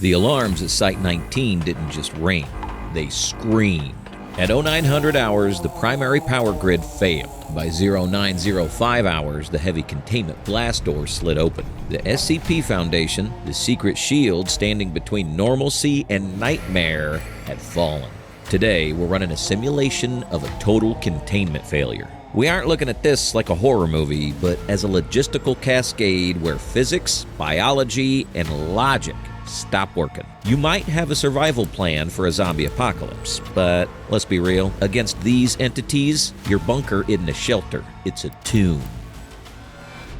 The alarms at Site-19 didn't just ring, they screamed. At 0900 hours, the primary power grid failed. By 0905 hours, the heavy containment blast door slid open. The SCP Foundation, the secret shield standing between normalcy and nightmare, had fallen. Today, we're running a simulation of a total containment failure. We aren't looking at this like a horror movie, but as a logistical cascade where physics, biology, and logic stop working. You might have a survival plan for a zombie apocalypse, but let's be real, against these entities, your bunker isn't a shelter, it's a tomb.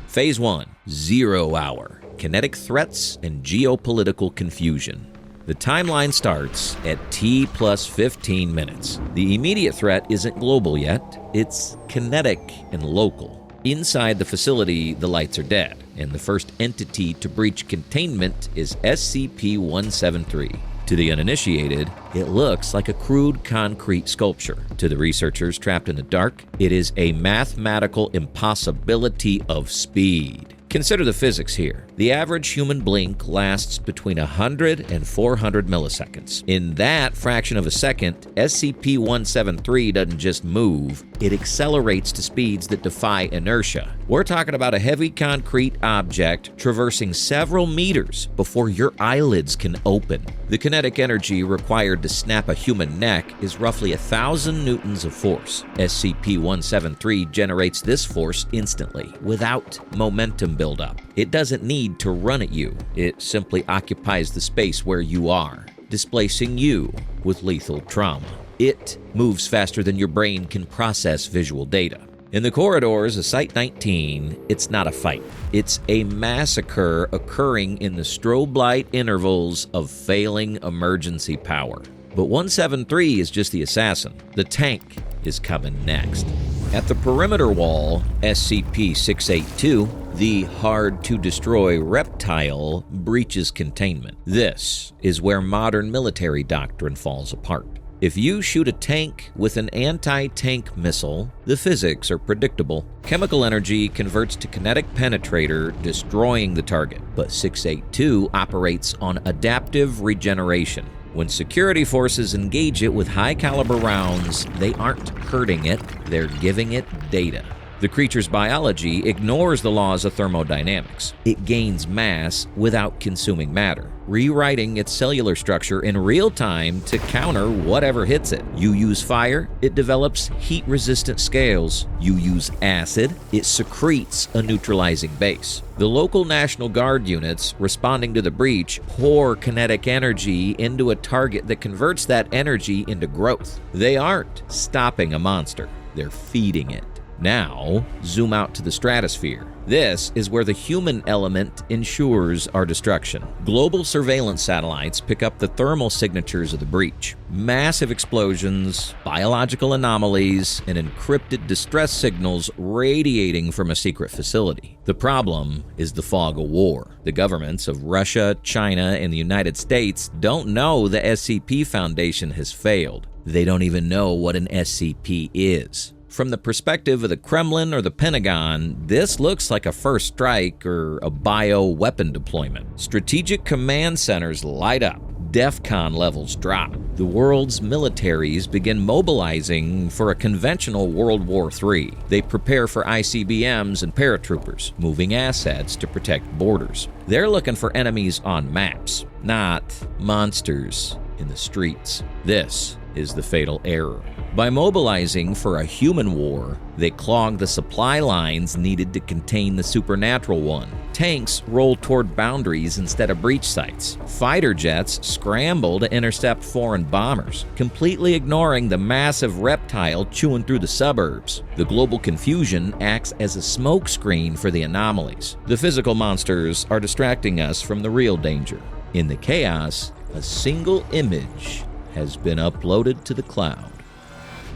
Phase 1, 0 hour, kinetic threats and geopolitical confusion. The timeline starts at T plus 15 minutes. The immediate threat isn't global yet, it's kinetic and local. Inside the facility, the lights are dead, and the first entity to breach containment is SCP-173. To the uninitiated, it looks like a crude concrete sculpture. To the researchers trapped in the dark, it is a mathematical impossibility of speed. Consider the physics here. The average human blink lasts between 100 and 400 milliseconds. In that fraction of a second, SCP-173 doesn't just move, it accelerates to speeds that defy inertia. We're talking about a heavy concrete object traversing several meters before your eyelids can open. The kinetic energy required to snap a human neck is roughly 1,000 newtons of force. SCP-173 generates this force instantly, without momentum buildup. It doesn't need to run at you. It simply occupies the space where you are, displacing you with lethal trauma. It moves faster than your brain can process visual data. In the corridors of Site-19, it's not a fight. It's a massacre occurring in the strobe light intervals of failing emergency power. But 173 is just the assassin. The tank is coming next. At the perimeter wall, SCP-682, the hard-to-destroy reptile, breaches containment. This is where modern military doctrine falls apart. If you shoot a tank with an anti-tank missile, the physics are predictable. Chemical energy converts to kinetic penetrator, destroying the target. But 682 operates on adaptive regeneration. When security forces engage it with high-caliber rounds, they aren't hurting it, they're giving it data. The creature's biology ignores the laws of thermodynamics. It gains mass without consuming matter, rewriting its cellular structure in real time to counter whatever hits it. You use fire, it develops heat-resistant scales. You use acid, it secretes a neutralizing base. The local National Guard units responding to the breach pour kinetic energy into a target that converts that energy into growth. They aren't stopping a monster, they're feeding it. Now, zoom out to the stratosphere. This is where the human element ensures our destruction. Global surveillance satellites pick up the thermal signatures of the breach. Massive explosions, biological anomalies, and encrypted distress signals radiating from a secret facility. The problem is the fog of war. The governments of Russia, China, and the United States don't know the SCP Foundation has failed. They don't even know what an SCP is. From the perspective of the Kremlin or the Pentagon, this looks like a first strike or a bio-weapon deployment. Strategic command centers light up. DEFCON levels drop. The world's militaries begin mobilizing for a conventional World War III. They prepare for ICBMs and paratroopers, moving assets to protect borders. They're looking for enemies on maps, not monsters in the streets. This is the fatal error. By mobilizing for a human war, they clog the supply lines needed to contain the supernatural one. Tanks roll toward boundaries instead of breach sites. Fighter jets scramble to intercept foreign bombers, completely ignoring the massive reptile chewing through the suburbs. The global confusion acts as a smokescreen for the anomalies. The physical monsters are distracting us from the real danger. In the chaos, a single image has been uploaded to the cloud.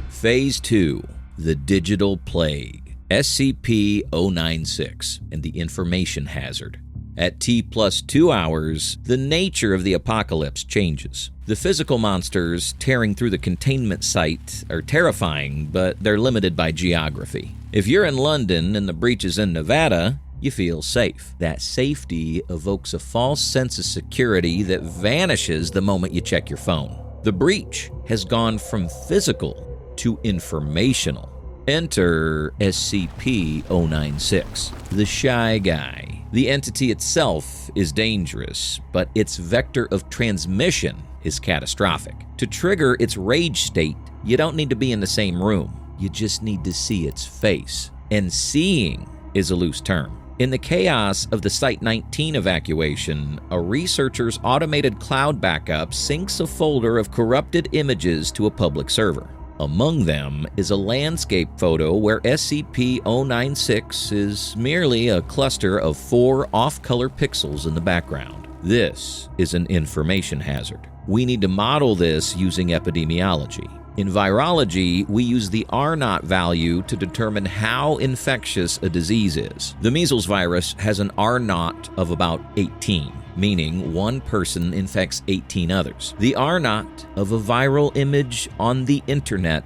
Phase 2, the Digital Plague, SCP-096, and the Information Hazard. At T plus 2 hours, the nature of the apocalypse changes. The physical monsters tearing through the containment site are terrifying, but they're limited by geography. If you're in London and the breach is in Nevada, you feel safe. That safety evokes a false sense of security that vanishes the moment you check your phone. The breach has gone from physical to informational. Enter SCP-096, the Shy Guy. The entity itself is dangerous, but its vector of transmission is catastrophic. To trigger its rage state, you don't need to be in the same room. You just need to see its face. And seeing is a loose term. In the chaos of the Site-19 evacuation, a researcher's automated cloud backup syncs a folder of corrupted images to a public server. Among them is a landscape photo where SCP-096 is merely a cluster of 4 off-color pixels in the background. This is an information hazard. We need to model this using epidemiology. In virology, we use the R0 value to determine how infectious a disease is. The measles virus has an R0 of about 18, meaning one person infects 18 others. The R0 of a viral image on the internet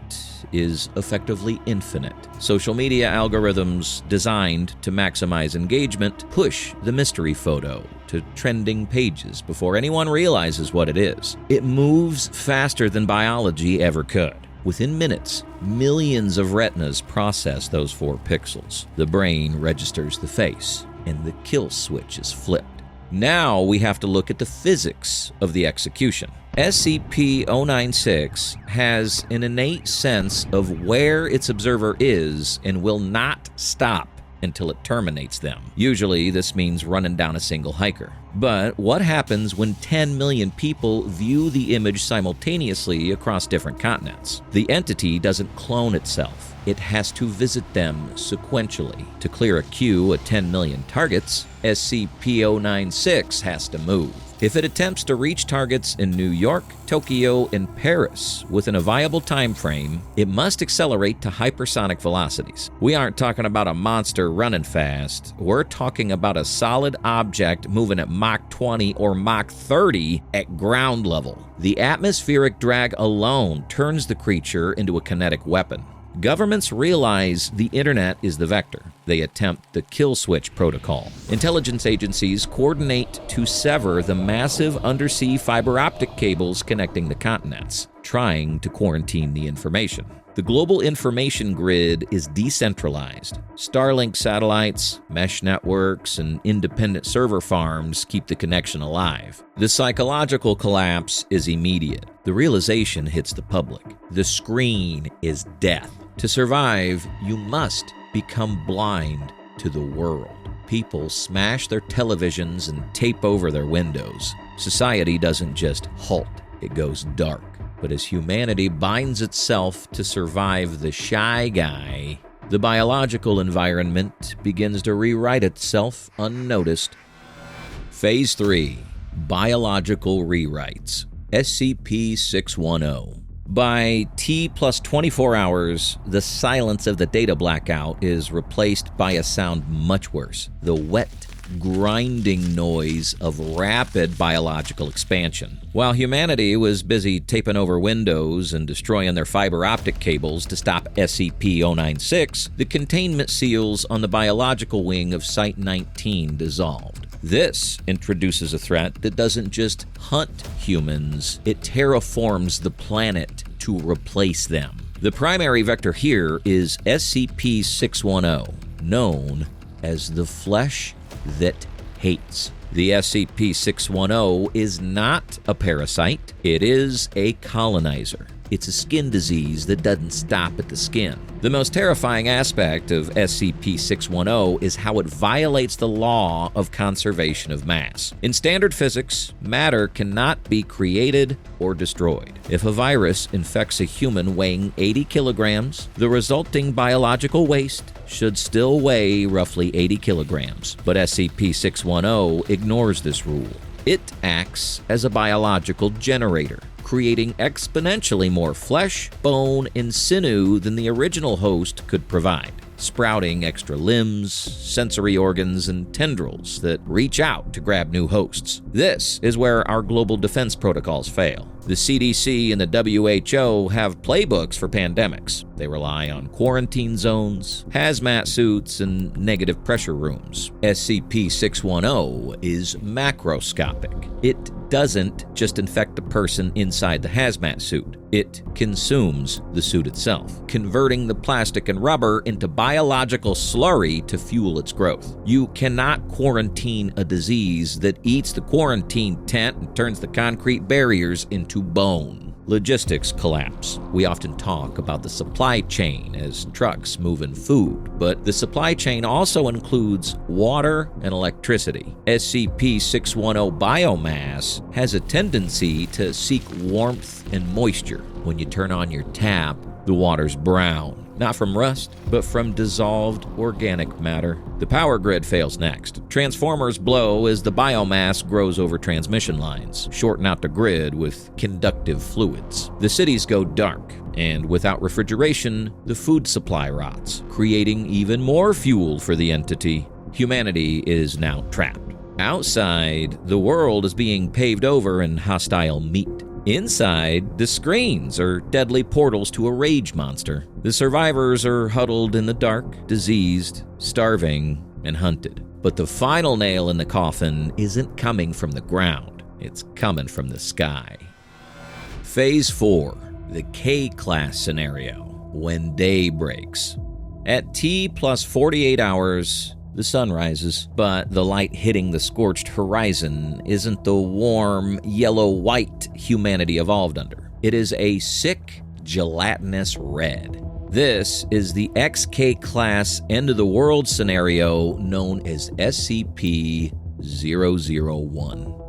is effectively infinite. Social media algorithms designed to maximize engagement push the mystery photo to trending pages before anyone realizes what it is. It moves faster than biology ever could. Within minutes, millions of retinas process those 4 pixels. The brain registers the face, and the kill switch is flipped. Now we have to look at the physics of the execution. SCP-096 has an innate sense of where its observer is and will not stop until it terminates them. Usually, this means running down a single hiker. But what happens when 10 million people view the image simultaneously across different continents? The entity doesn't clone itself. It has to visit them sequentially. To clear a queue of 10 million targets, SCP-096 has to move. If it attempts to reach targets in New York, Tokyo, and Paris within a viable time frame, it must accelerate to hypersonic velocities. We aren't talking about a monster running fast. We're talking about a solid object moving at Mach 20 or Mach 30 at ground level. The atmospheric drag alone turns the creature into a kinetic weapon. Governments realize the internet is the vector. They attempt the kill switch protocol. Intelligence agencies coordinate to sever the massive undersea fiber optic cables connecting the continents, trying to quarantine the information. The global information grid is decentralized. Starlink satellites, mesh networks, and independent server farms keep the connection alive. The psychological collapse is immediate. The realization hits the public. The screen is death. To survive, you must become blind to the world. People smash their televisions and tape over their windows. Society doesn't just halt, it goes dark. But as humanity binds itself to survive the Shy Guy, the biological environment begins to rewrite itself unnoticed. Phase 3. Biological Rewrites. SCP-610. By T plus 24 hours, the silence of the data blackout is replaced by a sound much worse. The wet, grinding noise of rapid biological expansion. While humanity was busy taping over windows and destroying their fiber optic cables to stop SCP-096, the containment seals on the biological wing of Site-19 dissolved. This introduces a threat that doesn't just hunt humans, it terraforms the planet to replace them. The primary vector here is SCP-610, known as the Flesh that Hates. The SCP-610 is not a parasite, it is a colonizer. It's a skin disease that doesn't stop at the skin. The most terrifying aspect of SCP-610 is how it violates the law of conservation of mass. In standard physics, matter cannot be created or destroyed. If a virus infects a human weighing 80 kilograms, the resulting biological waste should still weigh roughly 80 kilograms. But SCP-610 ignores this rule. It acts as a biological generator, creating exponentially more flesh, bone, and sinew than the original host could provide. sprouting extra limbs, sensory organs, and tendrils that reach out to grab new hosts. This is where our global defense protocols fail. The CDC and the WHO have playbooks for pandemics. They rely on quarantine zones, hazmat suits, and negative pressure rooms. SCP-610 is macroscopic. It doesn't just infect the person inside the hazmat suit. It consumes the suit itself, converting the plastic and rubber into biological slurry to fuel its growth. You cannot quarantine a disease that eats the quarantine tent and turns the concrete barriers into bone. Logistics collapse. We often talk about the supply chain as trucks moving food, but the supply chain also includes water and electricity. SCP-610 biomass has a tendency to seek warmth and moisture. When you turn on your tap, the water's brown. Not from rust, but from dissolved organic matter. The power grid fails next. Transformers blow as the biomass grows over transmission lines, shorten out the grid with conductive fluids. The cities go dark, and without refrigeration, the food supply rots, creating even more fuel for the entity. Humanity is now trapped. Outside, the world is being paved over in hostile meat. Inside, the screens are deadly portals to a rage monster. The survivors are huddled in the dark, diseased, starving, and hunted. But the final nail in the coffin isn't coming from the ground. It's coming from the sky. Phase 4, the K-class scenario, when day breaks. At T plus 48 hours, the sun rises, but the light hitting the scorched horizon isn't the warm, yellow-white humanity evolved under. It is a sick, gelatinous red. This is the XK-class end-of-the-world scenario known as SCP-001,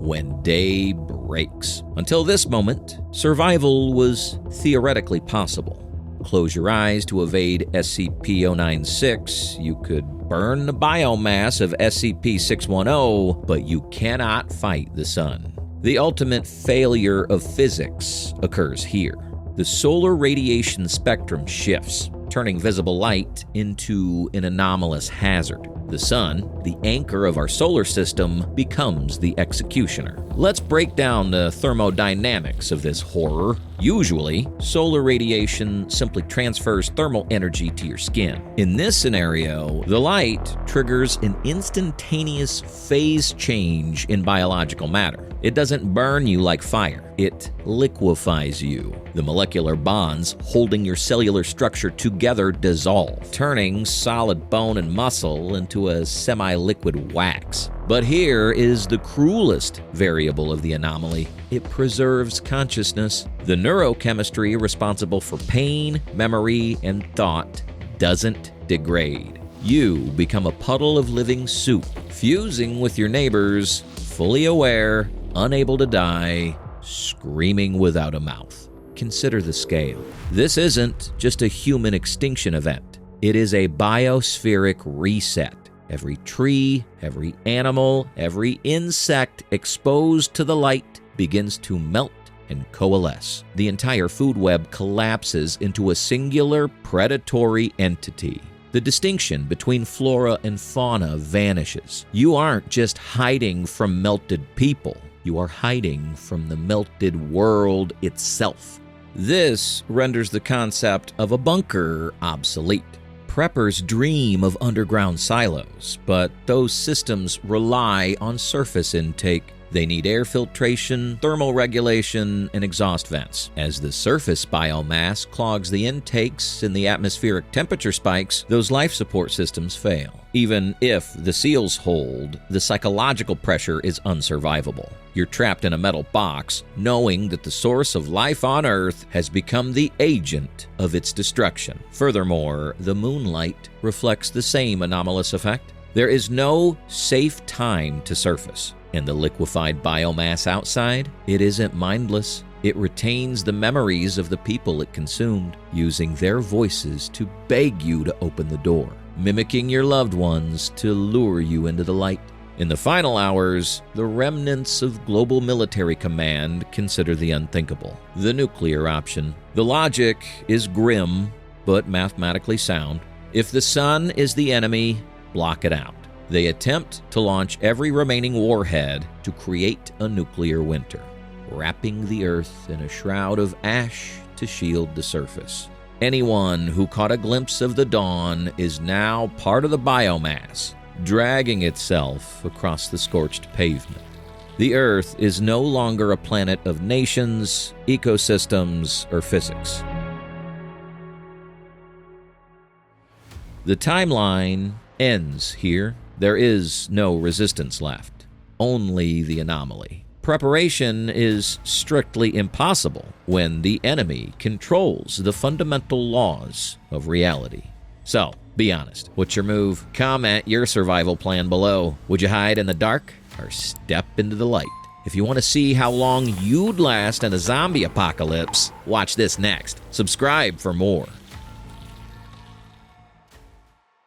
when day breaks. Until this moment, survival was theoretically possible. Close your eyes to evade SCP-096. You could burn the biomass of SCP-610, but you cannot fight the sun. The ultimate failure of physics occurs here. The solar radiation spectrum shifts, turning visible light into an anomalous hazard. The sun, the anchor of our solar system, becomes the executioner. Let's break down the thermodynamics of this horror. Usually, solar radiation simply transfers thermal energy to your skin. In this scenario, the light triggers an instantaneous phase change in biological matter. It doesn't burn you like fire. It liquefies you. The molecular bonds holding your cellular structure together dissolve, turning solid bone and muscle into a semi-liquid wax. But here is the cruelest variable of the anomaly. It preserves consciousness. The neurochemistry responsible for pain, memory, and thought doesn't degrade. You become a puddle of living soup, fusing with your neighbors, fully aware, unable to die, screaming without a mouth. Consider the scale. This isn't just a human extinction event. It is a biospheric reset. Every tree, every animal, every insect exposed to the light begins to melt and coalesce. The entire food web collapses into a singular predatory entity. The distinction between flora and fauna vanishes. You aren't just hiding from melted people. You are hiding from the melted world itself. This renders the concept of a bunker obsolete. Preppers dream of underground silos, but those systems rely on surface intake. They need air filtration, thermal regulation, and exhaust vents. As the surface biomass clogs the intakes and the atmospheric temperature spikes, those life support systems fail. Even if the seals hold, the psychological pressure is unsurvivable. You're trapped in a metal box, knowing that the source of life on Earth has become the agent of its destruction. Furthermore, the moonlight reflects the same anomalous effect. There is no safe time to surface. And the liquefied biomass outside, it isn't mindless. It retains the memories of the people it consumed, using their voices to beg you to open the door, mimicking your loved ones to lure you into the light. In the final hours, the remnants of global military command consider the unthinkable, the nuclear option. The logic is grim, but mathematically sound. If the sun is the enemy, block it out. They attempt to launch every remaining warhead to create a nuclear winter, wrapping the Earth in a shroud of ash to shield the surface. Anyone who caught a glimpse of the dawn is now part of the biomass, dragging itself across the scorched pavement. The Earth is no longer a planet of nations, ecosystems, or physics. The timeline ends here. There is no resistance left, only the anomaly. Preparation is strictly impossible when the enemy controls the fundamental laws of reality. So, be honest. What's your move? Comment your survival plan below. Would you hide in the dark or step into the light? If you want to see how long you'd last in a zombie apocalypse, watch this next. Subscribe for more.